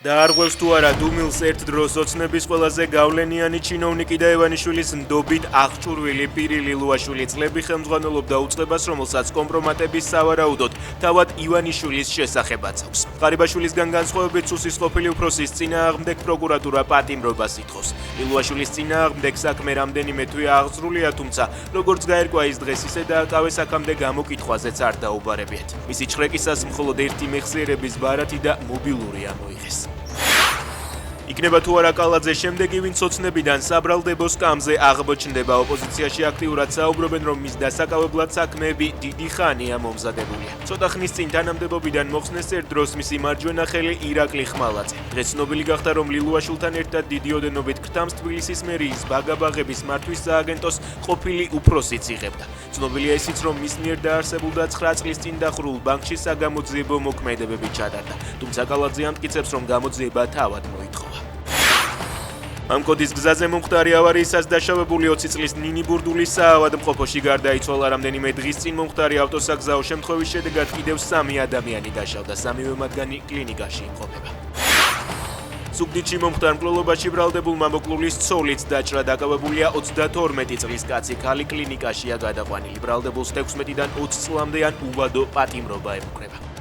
დაარღვევს თუ არა დუმილს ერთ დროს ოცნების ყველაზე გავლენიანი ჩინოვნიკი და ევანიშვილის ნდობით აღჭურვილი პირი ლილუაშვილი წლები ხელმძღვანელობდა უწყებას, რომელსაც კომპრომატების სავარაუდოდ თავად ივანიშვილის შესახებ აცავს. ყარიბაშვილისგან განსხვავებით სუსის ყოფილი უფროსის წინააღმდეგ პროკურატურა პატიმრობას ითხოვს. ლილუაშვილის წინააღმდეგ საქმე რამდენიმე თვე აღძრულია, თუმცა როგორც გაერკვა ის დღეს ისე დააკავეს აქამდე გამოკითხვაზეც არ დაუბარებიათ. მისი ჩხრეკისას მხოლოდ ერთი მეხსიერების ბარათი და მობილური ამოიღეს. იქნება თუ არა კალაძე შემდეგი ვინც ოცნებიდან საბრალდებო სკამზე აღმოჩნდება. ოპოზიციაში აქტიურად საუბრობენ, რომ მის დასაკავებლად საქმეები დიდი ხანია მომზადებულია. ცოტა ხნის წინ თანამდებობიდან მოხსნეს ერთ დროს მისი მარჯვენა ხელი ირაკლი ხმალაძე. დღეს ცნობილი გახდა, რომ ლილუაშვილთან ერთად დიდი ოდენობით ქრთამს თბილისის მერიის ბაგაბაღების მართვის სააგენტოს ყოფილი უფროსიც იღებდა. ცნობილია ისიც, რომ მის მიერ დაარსებულ და 9 წლის წინ დახურულ ბანკში საგამოძიებო მოქმედებები ჩატარდა. თუმცა კალაძე ამტკიცებს, რომ გამოძიება თავად მოითხოვა. ამ კოდის გზაზე მომხდარი ავარიისას დაშავებული 20 წლის ნინი ბურდული საავადმყოფოში გარდაიცვალა. რამდენიმე დღის წინ მომხდარი ავტოსაგზაო შემთხვევის შედეგად კიდევ 3 ადამიანი დაშავდა. 3-ვე მათგანი კლინიკაში იმყოფება. ზუგდიდში მომხდარ მკვლელობაში ბრალდებულმა მოკლულის ცოლით დაჭრა. დაკავებულია 32 წლის კაცი. ქალი კლინიკაშია გადაყვანილი. ბრალდებულს 16-დან 20 წლამდე ან უვადო პატიმრობა ემუქრება.